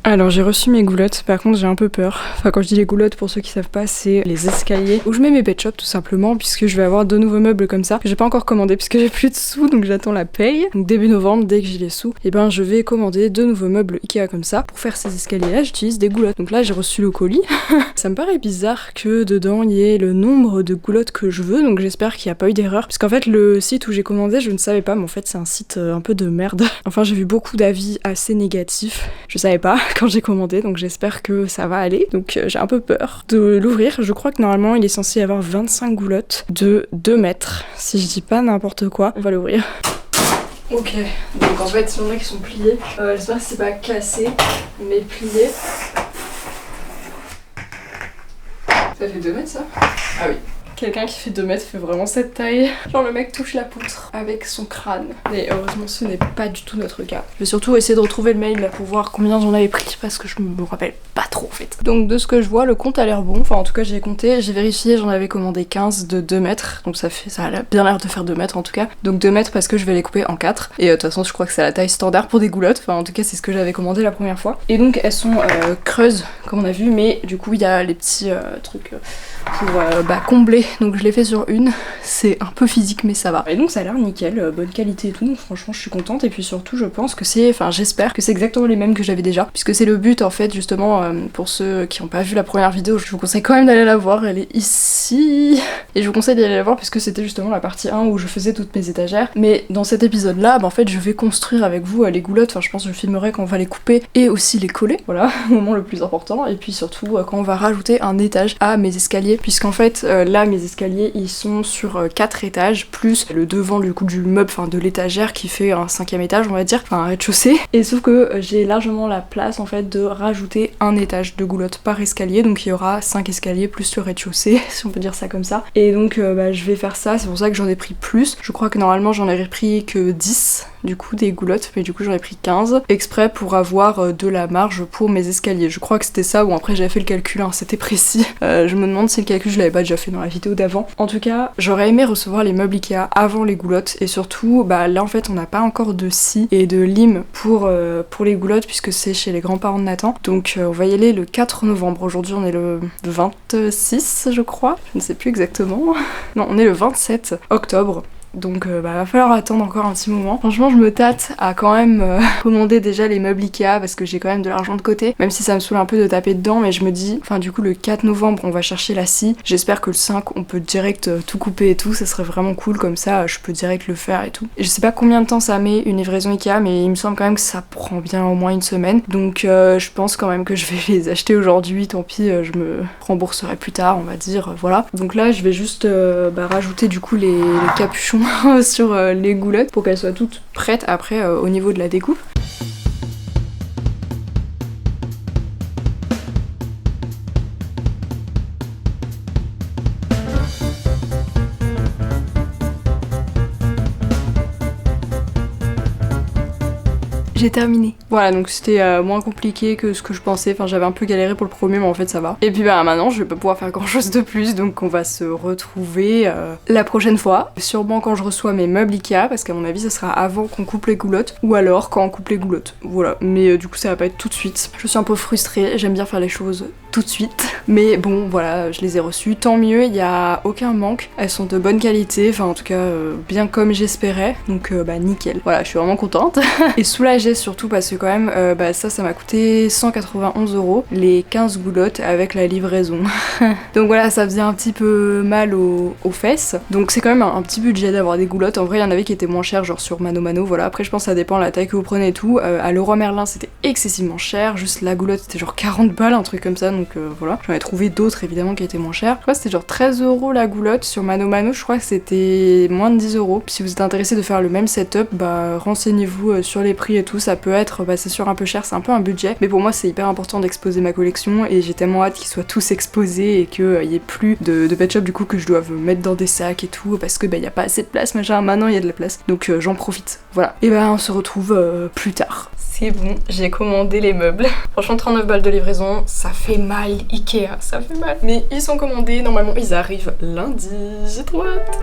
Alors j'ai reçu mes goulottes, par contre j'ai un peu peur. Enfin quand je dis les goulottes, pour ceux qui savent pas, c'est les escaliers où je mets mes pet shops tout simplement, puisque je vais avoir 2 nouveaux meubles comme ça que j'ai pas encore commandé puisque j'ai plus de sous, donc j'attends la paye. Donc début novembre, dès que j'ai les sous, et ben je vais commander 2 nouveaux meubles Ikea comme ça. Pour faire ces escaliers là, j'utilise des goulottes. Donc là j'ai reçu le colis. Ça me paraît bizarre que dedans il y ait le nombre de goulottes que je veux, donc j'espère qu'il n'y a pas eu d'erreur. Parce qu'en fait le site où j'ai commandé, je ne savais pas, mais en fait c'est un site un peu de merde. Enfin j'ai vu beaucoup d'avis assez négatifs. Je savais pas quand j'ai commandé, donc j'espère que ça va aller. Donc j'ai un peu peur de l'ouvrir. Je crois que normalement il est censé y avoir 25 goulottes de 2 mètres, si je dis pas n'importe quoi. On va l'ouvrir. Ok, donc en fait il y en a qui sont pliés. J'espère que c'est pas cassé, mais plié. Ça fait 2 mètres ça? Ah oui. Quelqu'un qui fait 2 mètres fait vraiment cette taille. Genre le mec touche la poutre avec son crâne. Et heureusement ce n'est pas du tout notre cas. Je vais surtout essayer de retrouver le mail là pour voir combien j'en avais pris parce que je me rappelle pas trop en fait. Donc de ce que je vois, le compte a l'air bon. Enfin en tout cas j'ai compté, j'ai vérifié, j'en avais commandé 15 de 2 mètres. Donc ça a bien l'air de faire 2 mètres en tout cas. Donc 2 mètres parce que je vais les couper en 4. Et de toute façon je crois que c'est la taille standard pour des goulottes. Enfin en tout cas c'est ce que j'avais commandé la première fois. Et donc elles sont creuses comme on a vu, mais du coup il y a les petits trucs pour combler. Donc je l'ai fait sur une, c'est un peu physique mais ça va. Et donc ça a l'air nickel, bonne qualité et tout, donc franchement je suis contente. Et puis surtout je pense que c'est, enfin j'espère que c'est exactement les mêmes que j'avais déjà, puisque c'est le but en fait justement, pour ceux qui n'ont pas vu la première vidéo, je vous conseille quand même d'aller la voir, elle est ici. Et je vous conseille d'aller la voir puisque c'était justement la partie 1 où je faisais toutes mes étagères. Mais dans cet épisode là, en fait je vais construire avec vous les goulottes, enfin je pense que je filmerai quand on va les couper et aussi les coller, voilà, au moment le plus important. Et puis surtout quand on va rajouter un étage à mes escaliers, puisqu'en fait là mes escaliers ils sont sur 4 étages, plus le devant du coup du meuble, enfin de l'étagère qui fait un 5e étage on va dire, enfin un rez-de-chaussée. Et sauf que j'ai largement la place en fait de rajouter un étage de goulotte par escalier, donc il y aura 5 escaliers plus le rez-de-chaussée, si on peut dire ça comme ça. Et donc je vais faire ça, c'est pour ça que j'en ai pris plus. Je crois que normalement j'en ai pris que 10 du coup des goulottes, mais du coup j'en ai pris 15 exprès pour avoir de la marge pour mes escaliers. Je crois que c'était ça, ou après j'avais fait le calcul, hein, c'était précis. Je me demande si le calcul je l'avais pas déjà fait dans la vidéo d'avant. En tout cas, j'aurais aimé recevoir les meubles Ikea avant les goulottes, et surtout là en fait on n'a pas encore de scie et de lime pour les goulottes puisque c'est chez les grands-parents de Nathan. Donc on va y aller le 4 novembre. Aujourd'hui on est le 26 je crois, je ne sais plus exactement. Non, on est le 27 octobre. Donc va falloir attendre encore un petit moment. Franchement je me tâte à quand même commander déjà les meubles Ikea parce que j'ai quand même de l'argent de côté, même si ça me saoule un peu de taper dedans, mais je me dis, enfin du coup le 4 novembre on va chercher la scie, j'espère que le 5 on peut direct tout couper et tout, ça serait vraiment cool, comme ça je peux direct le faire et tout. Et je sais pas combien de temps ça met une livraison Ikea, mais il me semble quand même que ça prend bien au moins une semaine, donc je pense quand même que je vais les acheter aujourd'hui, tant pis, je me rembourserai plus tard on va dire, voilà. Donc là je vais juste rajouter du coup les capuchons sur les goulottes pour qu'elles soient toutes prêtes après au niveau de la découpe. J'ai terminé. Voilà, donc c'était moins compliqué que ce que je pensais, enfin j'avais un peu galéré pour le premier mais en fait ça va. Et puis maintenant je vais pas pouvoir faire grand chose de plus, donc on va se retrouver la prochaine fois. Sûrement quand je reçois mes meubles Ikea, parce qu'à mon avis ça sera avant qu'on coupe les goulottes, ou alors quand on coupe les goulottes. Voilà, mais du coup ça va pas être tout de suite. Je suis un peu frustrée, j'aime bien faire les choses tout de suite. Mais bon voilà, je les ai reçues, tant mieux, il y a aucun manque. Elles sont de bonne qualité, enfin en tout cas bien comme j'espérais, donc nickel. Voilà, je suis vraiment contente. Et soulagée surtout parce que quand même ça m'a coûté 191 € les 15 goulottes avec la livraison. Donc voilà, ça faisait un petit peu mal aux fesses. Donc c'est quand même un petit budget d'avoir des goulottes. En vrai il y en avait qui étaient moins chers, genre sur Mano Mano, voilà. Après je pense que ça dépend de la taille que vous prenez et tout. À Leroy Merlin c'était excessivement cher, juste la goulotte c'était genre 40 balles, un truc comme ça, donc voilà. J'en ai trouvé d'autres évidemment qui étaient moins chers. Je crois que c'était genre 13 € la goulotte. Sur Mano Mano je crois que c'était moins de 10 €. Si vous êtes intéressé de faire le même setup, renseignez-vous sur les prix et tout. Ça peut être, c'est sûr un peu cher, c'est un peu un budget, mais pour moi c'est hyper important d'exposer ma collection et j'ai tellement hâte qu'ils soient tous exposés et qu'il y ait plus de pet shop du coup que je dois mettre dans des sacs et tout parce que y a pas assez de place, machin. Maintenant il y a de la place, donc j'en profite. Voilà. Et on se retrouve plus tard. C'est bon, j'ai commandé les meubles. Franchement 39 balles de livraison, ça fait mal Ikea, ça fait mal. Mais ils sont commandés, normalement ils arrivent lundi, j'ai trop hâte.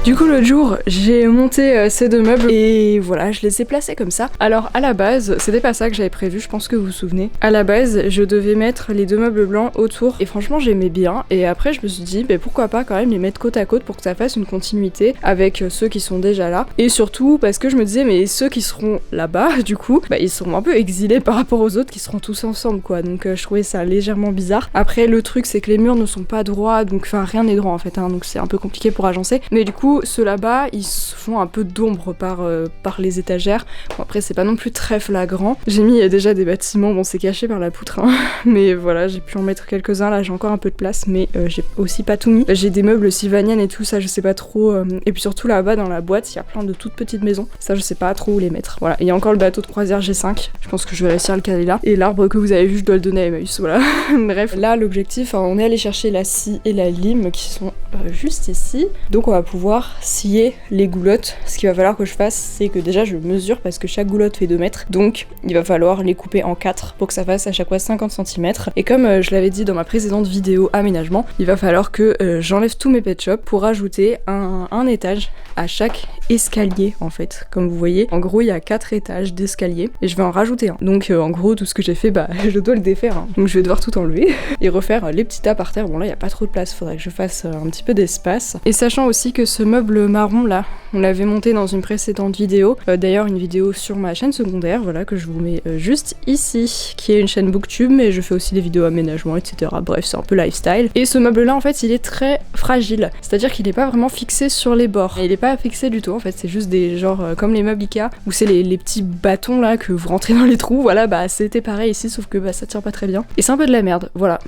Du coup l'autre jour j'ai monté ces deux meubles et voilà, je les ai placés comme ça. Alors à la base c'était pas ça que j'avais prévu, je pense que vous vous souvenez. À la base je devais mettre les deux meubles blancs autour et franchement j'aimais bien, et après je me suis dit bah, pourquoi pas quand même les mettre côte à côte pour que ça fasse une continuité avec ceux qui sont déjà là, et surtout parce que je me disais mais ceux qui seront là-bas du coup bah ils seront un peu exilés par rapport aux autres qui seront tous ensemble quoi, donc je trouvais ça légèrement bizarre. Après le truc c'est que les murs ne sont pas droits, donc enfin rien n'est droit en fait hein, donc c'est un peu compliqué pour agencer, mais du coup ceux là-bas ils se font un peu d'ombre par les étagères. Bon après c'est pas non plus très flagrant, j'ai mis déjà des bâtiments, bon c'est caché par la poutre hein, mais voilà j'ai pu en mettre quelques-uns, là j'ai encore un peu de place mais j'ai aussi pas tout mis. J'ai des meubles sylvaniennes et tout ça je sais pas trop, et puis surtout là-bas dans la boîte il y a plein de toutes petites maisons, ça je sais pas trop où les mettre. Voilà, il y a encore le bateau de croisière G5, je pense que je vais réussir à le caler là, et l'arbre que vous avez vu je dois le donner à Emmaüs, voilà. Bref, là l'objectif, on est allé chercher la scie et la lime qui sont juste ici, donc on va pouvoir scier les goulottes. Ce qu'il va falloir que je fasse c'est que déjà je mesure parce que chaque goulotte fait 2 mètres, donc il va falloir les couper en 4 pour que ça fasse à chaque fois 50 cm, et comme je l'avais dit dans ma précédente vidéo aménagement, il va falloir que j'enlève tous mes pet shops pour ajouter un étage à chaque escalier en fait. Comme vous voyez, en gros il y a 4 étages d'escalier et je vais en rajouter un. Donc en gros tout ce que j'ai fait, bah je dois le défaire hein. Donc je vais devoir tout enlever et refaire les petits tas par terre. Bon là il y a pas trop de place, faudrait que je fasse un petit peu d'espace. Et sachant aussi que ce meuble marron là, on l'avait monté dans une précédente vidéo, d'ailleurs une vidéo sur ma chaîne secondaire, voilà, que je vous mets juste ici, qui est une chaîne booktube, mais je fais aussi des vidéos aménagement etc. Bref c'est un peu lifestyle. Et ce meuble là en fait il est très fragile, c'est à dire qu'il n'est pas vraiment fixé sur les bords, et il est pas fixé du tout en fait, c'est juste des genre comme les meubles Ikea où c'est les petits bâtons là que vous rentrez dans les trous, voilà bah c'était pareil ici sauf que bah ça tient pas très bien et c'est un peu de la merde, voilà.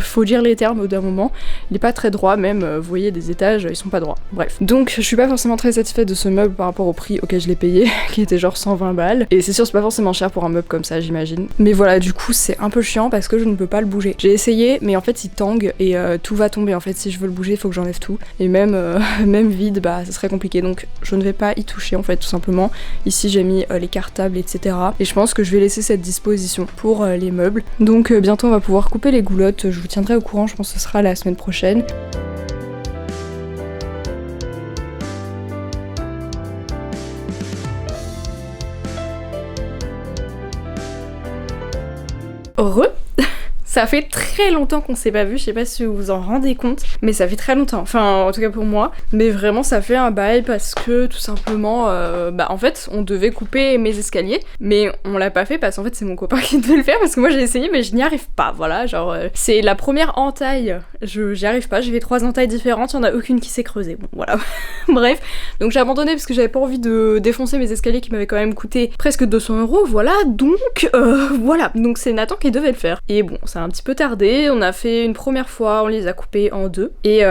Faut dire les termes au d'un moment, il est pas très droit même, vous voyez des étages ils sont pas droits, bref. Donc je suis pas forcément très satisfaite de ce meuble par rapport au prix auquel je l'ai payé qui était genre 120 balles, et c'est sûr c'est pas forcément cher pour un meuble comme ça j'imagine, mais voilà du coup c'est un peu chiant parce que je ne peux pas le bouger. J'ai essayé mais en fait il tangue et tout va tomber en fait, si je veux le bouger il faut que j'enlève tout, et même vide bah ça serait compliqué, donc je ne vais pas y toucher en fait tout simplement. Ici j'ai mis les cartables etc, et je pense que je vais laisser cette disposition pour les meubles. Donc bientôt on va pouvoir couper les goulottes, je vous tiendrai au courant, je pense que ce sera la semaine prochaine. Heureux. Ça fait très longtemps qu'on s'est pas vu, je sais pas si vous vous en rendez compte, mais ça fait très longtemps, enfin en tout cas pour moi, mais vraiment ça fait un bail parce que tout simplement, bah en fait on devait couper mes escaliers, mais on l'a pas fait parce qu'en fait c'est mon copain qui devait le faire parce que moi j'ai essayé mais je n'y arrive pas, voilà, genre c'est la première entaille, j'y arrive pas, j'ai fait 3 entailles différentes, il y en a aucune qui s'est creusée, bon voilà, bref, donc j'ai abandonné parce que j'avais pas envie de défoncer mes escaliers qui m'avaient quand même coûté presque 200 €, voilà, donc voilà, donc c'est Nathan qui devait le faire, et bon ça un petit peu tardé, on a fait une première fois, on les a coupés en 2 et il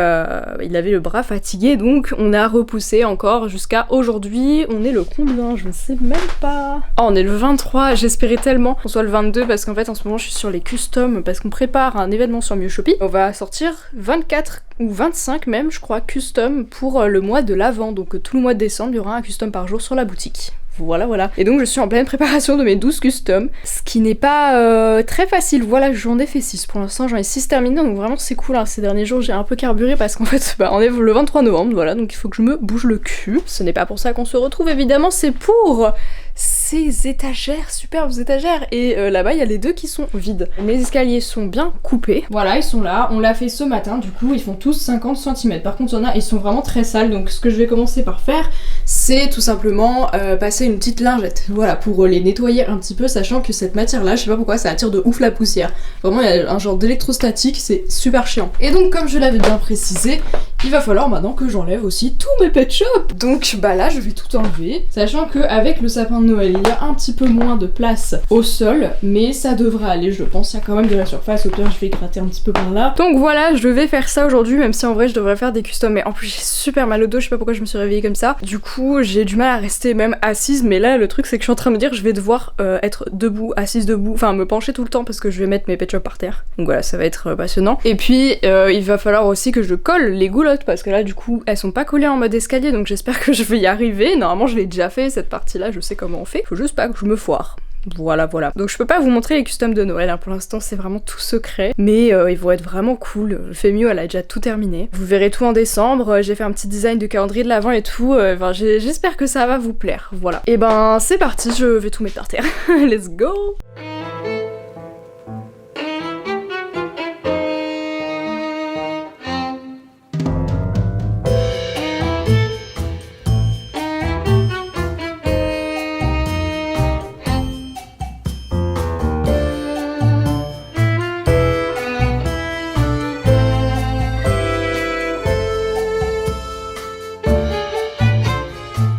avait le bras fatigué donc on a repoussé encore jusqu'à aujourd'hui. On est le combien? Je ne sais même pas. Oh on est le 23, j'espérais tellement qu'on soit le 22 parce qu'en fait en ce moment je suis sur les customs parce qu'on prépare un événement sur Mieux-Shopping. On va sortir 24 ou 25 même je crois custom pour le mois de l'Avent, donc tout le mois de décembre il y aura un custom par jour sur la boutique. Voilà, voilà. Et donc je suis en pleine préparation de mes 12 customs, ce qui n'est pas très facile. Voilà, j'en ai fait 6 pour l'instant, j'en ai 6 terminés, donc vraiment c'est cool. Hein. Ces derniers jours j'ai un peu carburé parce qu'en fait bah, on est le 23 novembre, voilà, donc il faut que je me bouge le cul. Ce n'est pas pour ça qu'on se retrouve évidemment, c'est pour ces étagères, superbes étagères, et là-bas il y a les 2 qui sont vides. Mes escaliers sont bien coupés, voilà ils sont là, on l'a fait ce matin, du coup ils font tous 50 cm. Par contre il y en a, ils sont vraiment très sales, donc ce que je vais commencer par faire c'est tout simplement passer une petite lingette, voilà, pour les nettoyer un petit peu, sachant que cette matière là, je sais pas pourquoi ça attire de ouf la poussière, vraiment il y a un genre d'électrostatique, c'est super chiant. Et donc comme je l'avais bien précisé, il va falloir maintenant que j'enlève aussi tous mes pet shops, donc bah là je vais tout enlever, sachant qu'avec le sapin de Noël il y a un petit peu moins de place au sol, mais ça devrait aller je pense, il y a quand même de la surface, au pire je vais gratter un petit peu par là. Donc voilà, je vais faire ça aujourd'hui, même si en vrai je devrais faire des customs, mais en plus j'ai super mal au dos, je sais pas pourquoi je me suis réveillée comme ça, du coup j'ai du mal à rester même assise, mais là le truc c'est que je suis en train de me dire je vais devoir être debout, assise debout, enfin me pencher tout le temps parce que je vais mettre mes pet shops par terre, donc voilà ça va être passionnant. Et puis il va falloir aussi que je colle les goulottes parce que là du coup elles sont pas collées en mode escalier, donc j'espère que je vais y arriver. Normalement je l'ai déjà fait cette partie là, je sais comment on fait, faut juste pas que je me foire. Voilà. Donc je peux pas vous montrer les customs de Noël, hein. Pour l'instant c'est vraiment tout secret. Mais ils vont être vraiment cool. Femio elle a déjà tout terminé. Vous verrez tout en décembre. J'ai fait un petit design de calendrier de l'avant et tout. Enfin, j'espère que ça va vous plaire. Voilà. Et ben c'est parti, je vais tout mettre par terre. Let's go!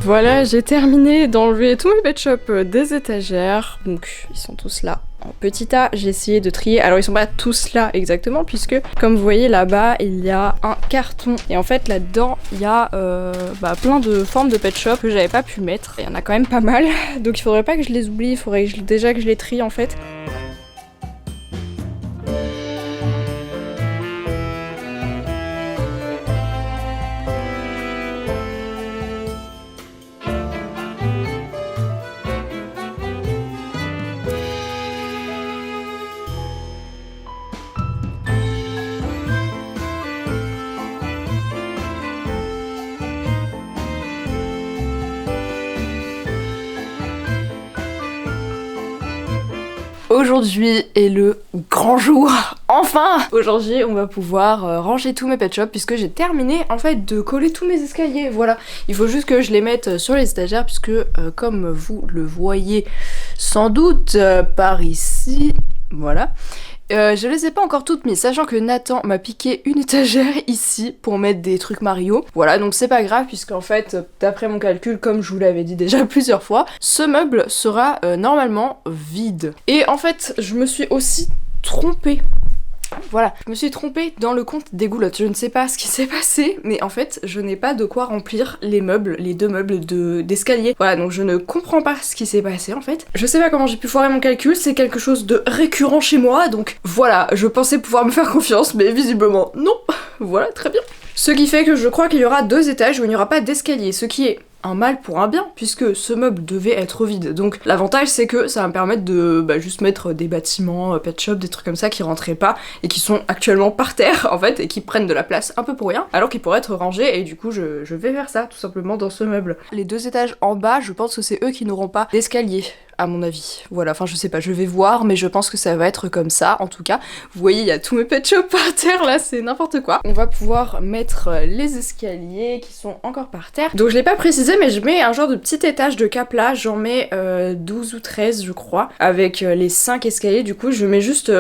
Voilà, j'ai terminé d'enlever tous mes pet shops des étagères. Donc ils sont tous là en petit tas. J'ai essayé de trier. Alors ils sont pas tous là exactement puisque comme vous voyez là-bas il y a un carton. Et en fait là-dedans il y a plein de formes de pet shop que j'avais pas pu mettre. Il y en a quand même pas mal. Donc il faudrait pas que je les oublie. Il faudrait déjà que je les trie en fait. Aujourd'hui est le grand jour, enfin! Aujourd'hui on va pouvoir ranger tous mes pet shops puisque j'ai terminé en fait de coller tous mes escaliers, voilà. Il faut juste que je les mette sur les étagères puisque comme vous le voyez sans doute par ici, voilà. Je les ai pas encore toutes mises, sachant que Nathan m'a piqué une étagère ici pour mettre des trucs Mario. Voilà, donc c'est pas grave puisqu'en fait, d'après mon calcul, comme je vous l'avais dit déjà plusieurs fois, ce meuble sera normalement vide. Et en fait, je me suis aussi trompée. Voilà, je me suis trompée dans le compte des goulottes. Je ne sais pas ce qui s'est passé, mais en fait, je n'ai pas de quoi remplir les meubles, les deux meubles d'escalier. Voilà, donc je ne comprends pas ce qui s'est passé en fait. Je sais pas comment j'ai pu foirer mon calcul, c'est quelque chose de récurrent chez moi, donc voilà, je pensais pouvoir me faire confiance, mais visiblement non. Voilà, très bien. Ce qui fait que je crois qu'il y aura 2 étages où il n'y aura pas d'escalier, ce qui est un mal pour un bien, puisque ce meuble devait être vide. Donc l'avantage c'est que ça va me permettre de juste mettre des bâtiments, pet shop, des trucs comme ça qui rentraient pas et qui sont actuellement par terre en fait et qui prennent de la place un peu pour rien, alors qu'ils pourraient être rangés et du coup je vais faire ça tout simplement dans ce meuble. Les 2 étages en bas, je pense que c'est eux qui n'auront pas d'escalier. À mon avis. Voilà, enfin je sais pas, je vais voir, mais je pense que ça va être comme ça, en tout cas. Vous voyez, il y a tous mes pet shops par terre, là, c'est n'importe quoi. On va pouvoir mettre les escaliers qui sont encore par terre. Donc je l'ai pas précisé, mais je mets un genre de petit étage de cap là, j'en mets 12 ou 13, je crois, avec les 5 escaliers. Du coup, je mets juste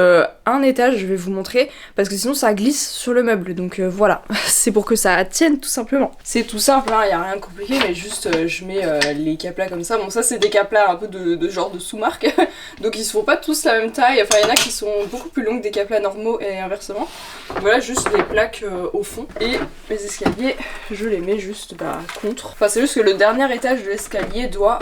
un étage, je vais vous montrer, parce que sinon ça glisse sur le meuble. Donc voilà, c'est pour que ça tienne tout simplement. C'est tout simple, hein, y a rien de compliqué, mais juste je mets les cap là comme ça. Bon, ça c'est des cap là un peu de genre de sous-marque, donc ils se font pas tous la même taille, enfin il y en a qui sont beaucoup plus longs que des caplas normaux et inversement. Voilà, juste les plaques au fond, et les escaliers je les mets juste contre. Enfin c'est juste que le dernier étage de l'escalier doit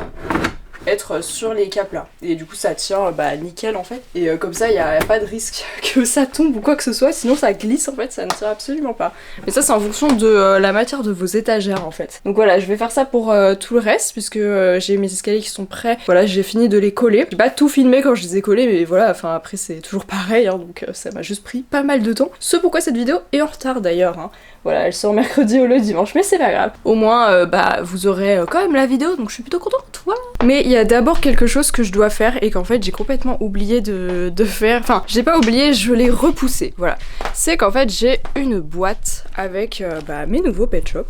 être sur les capes là, et du coup ça tient nickel en fait, et comme ça il y a pas de risque que ça tombe ou quoi que ce soit, sinon ça glisse en fait, ça ne tient absolument pas. Mais ça c'est en fonction de la matière de vos étagères en fait. Donc voilà, je vais faire ça pour tout le reste puisque j'ai mes escaliers qui sont prêts, voilà, j'ai fini de les coller. J'ai pas tout filmé quand je les ai collés, mais voilà, enfin après c'est toujours pareil hein, donc ça m'a juste pris pas mal de temps. Ce pourquoi cette vidéo est en retard d'ailleurs hein. Voilà, elle sort mercredi ou le dimanche, mais c'est pas grave. Au moins, vous aurez quand même la vidéo, donc je suis plutôt contente, voilà. Mais il y a d'abord quelque chose que je dois faire et qu'en fait j'ai complètement oublié de faire. Enfin, j'ai pas oublié, je l'ai repoussé, voilà. C'est qu'en fait j'ai une boîte avec mes nouveaux pet shops.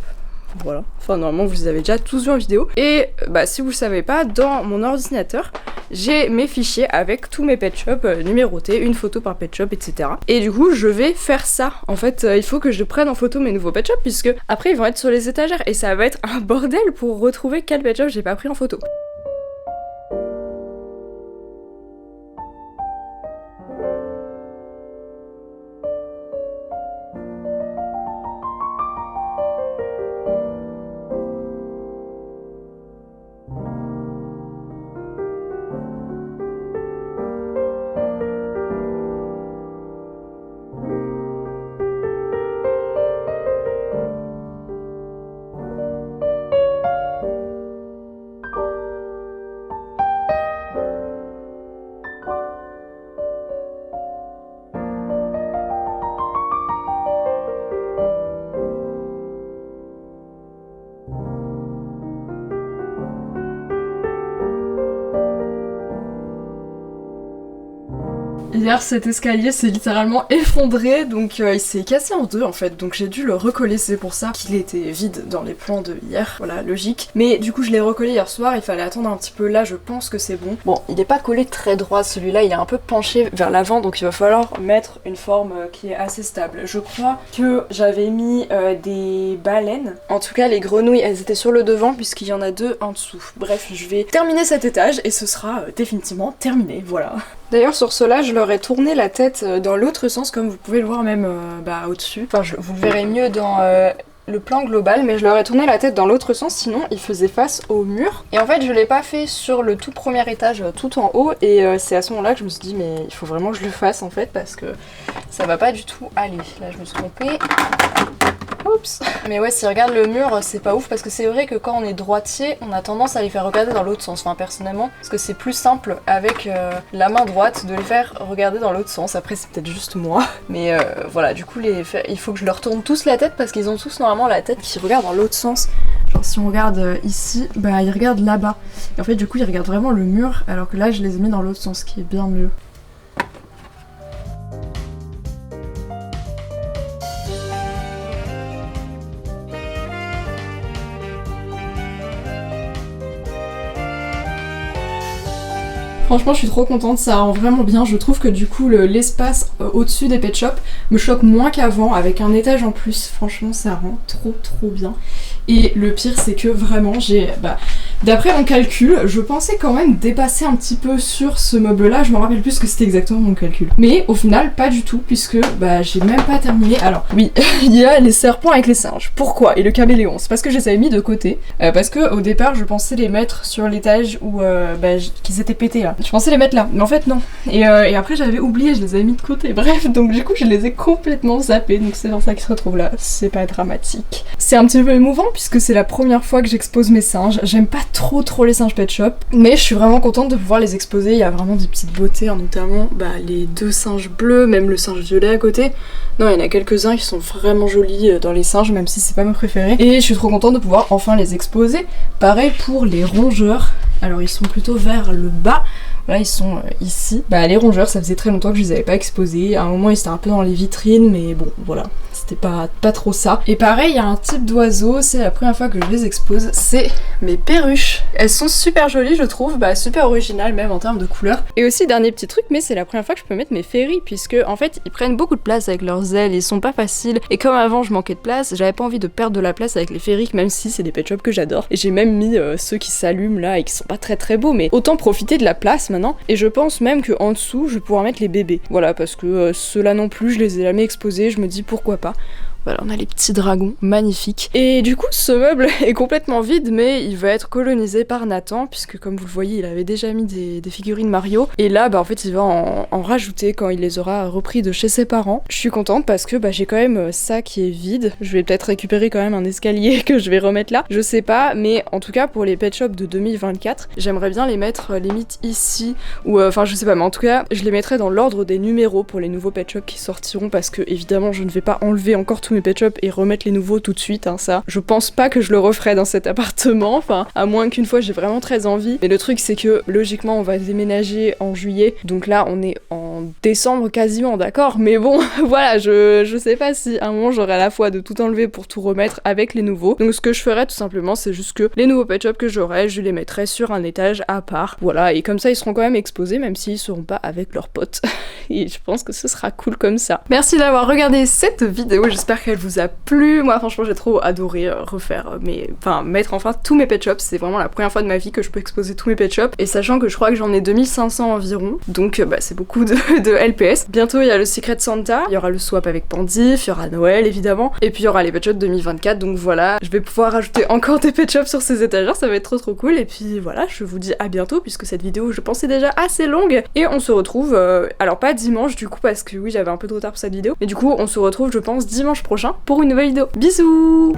Voilà, enfin normalement vous les avez déjà tous vus en vidéo. Et si vous le savez pas, dans mon ordinateur, j'ai mes fichiers avec tous mes pet shops numérotés, une photo par pet shop, etc. Et du coup je vais faire ça. En fait il faut que je prenne en photo mes nouveaux pet shops puisque après ils vont être sur les étagères et ça va être un bordel pour retrouver quel pet shop j'ai pas pris en photo. hier cet escalier s'est littéralement effondré, donc il s'est cassé en deux en fait, donc j'ai dû le recoller, c'est pour ça qu'il était vide dans les plans de hier, voilà, logique. Mais du coup je l'ai recollé hier soir, il fallait attendre un petit peu, là je pense que c'est bon. Bon, il n'est pas collé très droit celui-là, il est un peu penché vers l'avant, donc il va falloir mettre une forme qui est assez stable. Je crois que j'avais mis des baleines, en tout cas les grenouilles elles étaient sur le devant puisqu'il y en a deux en dessous. Bref, je vais terminer cet étage et ce sera définitivement terminé, voilà. D'ailleurs sur cela je leur ai tourné la tête dans l'autre sens comme vous pouvez le voir même au-dessus. Enfin vous le verrez mieux dans le plan global, mais je leur ai tourné la tête dans l'autre sens, sinon ils faisaient face au mur. Et en fait je l'ai pas fait sur le tout premier étage tout en haut, et c'est à ce moment là que je me suis dit mais il faut vraiment que je le fasse en fait parce que ça va pas du tout aller. Là je me suis trompée. Oups. Mais ouais, si regarde le mur, c'est pas ouf parce que c'est vrai que quand on est droitier, on a tendance à les faire regarder dans l'autre sens. Enfin, personnellement, parce que c'est plus simple avec la main droite de les faire regarder dans l'autre sens. Après, c'est peut-être juste moi. Mais voilà, du coup, il faut que je leur tourne tous la tête parce qu'ils ont tous normalement la tête qui regarde dans l'autre sens. Genre, si on regarde ici, bah ils regardent là-bas. Et en fait, du coup, ils regardent vraiment le mur alors que là, je les ai mis dans l'autre sens, qui est bien mieux. Franchement je suis trop contente, ça rend vraiment bien. Je trouve que du coup l'espace au-dessus des pet shops me choque moins qu'avant avec un étage en plus. Franchement ça rend trop bien. Et le pire c'est que vraiment j'ai... d'après mon calcul, je pensais quand même dépasser un petit peu sur ce meuble là. Je me rappelle plus que c'était exactement mon calcul. Mais au final pas du tout puisque j'ai même pas terminé. Alors oui, il y a les serpents avec les singes. Pourquoi? Et le caméléon. C'est parce que je les avais mis de côté. Parce que au départ je pensais les mettre sur l'étage où qu'ils étaient pétés là. Je pensais les mettre là, mais en fait non. Et après j'avais oublié, je les avais mis de côté. Bref, donc du coup je les ai complètement zappés, donc c'est pour ça qu'ils se retrouvent là. C'est pas dramatique. C'est un petit peu émouvant puisque c'est la première fois que j'expose mes singes. J'aime pas trop les singes pet shop, mais je suis vraiment contente de pouvoir les exposer. Il y a vraiment des petites beautés, hein, notamment les deux singes bleus, même le singe violet à côté. Non, il y en a quelques-uns qui sont vraiment jolis dans les singes, même si c'est pas mes préférés. Et je suis trop contente de pouvoir enfin les exposer. Pareil pour les rongeurs. Alors ils sont plutôt vers le bas. Là ils sont ici. Les rongeurs ça faisait très longtemps que je les avais pas exposés. À un moment ils étaient un peu dans les vitrines mais bon voilà. C'était pas trop ça. Et pareil il y a un type d'oiseau, c'est la première fois que je les expose, c'est mes perruches. Elles sont super jolies je trouve, super originales même en termes de couleurs. Et aussi dernier petit truc, mais c'est la première fois que je peux mettre mes fairies puisque en fait ils prennent beaucoup de place avec leurs ailes, ils sont pas faciles. Et comme avant je manquais de place, j'avais pas envie de perdre de la place avec les fairies même si c'est des pet shops que j'adore. Et j'ai même mis ceux qui s'allument là et qui sont pas très beaux, mais autant profiter de la place maintenant. Et je pense même que en dessous je vais pouvoir mettre les bébés. Voilà parce que ceux-là non plus je les ai jamais exposés, je me dis pourquoi pas. Voilà, on a les petits dragons, magnifiques. Et du coup, ce meuble est complètement vide, mais il va être colonisé par Nathan, puisque comme vous le voyez, il avait déjà mis des figurines Mario. Et là, en fait, il va en rajouter quand il les aura repris de chez ses parents. Je suis contente parce que j'ai quand même ça qui est vide. Je vais peut-être récupérer quand même un escalier que je vais remettre là. Je sais pas, mais en tout cas, pour les pet shops de 2024, j'aimerais bien les mettre limite ici, ou enfin, je sais pas, mais en tout cas, je les mettrai dans l'ordre des numéros pour les nouveaux pet shops qui sortiront, parce que évidemment, je ne vais pas enlever encore tout mes pet shops et remettre les nouveaux tout de suite, hein, ça. Je pense pas que je le referai dans cet appartement, enfin, à moins qu'une fois j'ai vraiment très envie. Mais le truc c'est que logiquement on va déménager en juillet, donc là on est en décembre quasiment, d'accord, mais bon, voilà, je sais pas si à un moment j'aurai à la fois de tout enlever pour tout remettre avec les nouveaux. Donc ce que je ferai tout simplement, c'est juste que les nouveaux pet shops que j'aurai, je les mettrai sur un étage à part, voilà, et comme ça ils seront quand même exposés, même s'ils seront pas avec leurs potes. Et je pense que ce sera cool comme ça. Merci d'avoir regardé cette vidéo, j'espère qu'elle vous a plu. Moi franchement j'ai trop adoré refaire mettre enfin tous mes pet shops. C'est vraiment la première fois de ma vie que je peux exposer tous mes pet shops, et sachant que je crois que j'en ai 2500 environ, donc c'est beaucoup de LPS. Bientôt il y a le Secret Santa, il y aura le swap avec Pandif, il y aura Noël évidemment, et puis il y aura les pet shops 2024, donc voilà, je vais pouvoir rajouter encore des pet shops sur ces étagères, ça va être trop cool. Et puis voilà, je vous dis à bientôt puisque cette vidéo je pensais déjà assez longue, et on se retrouve alors pas dimanche du coup parce que oui j'avais un peu de retard pour cette vidéo, mais du coup on se retrouve je pense dimanche prochain pour une nouvelle vidéo. Bisous.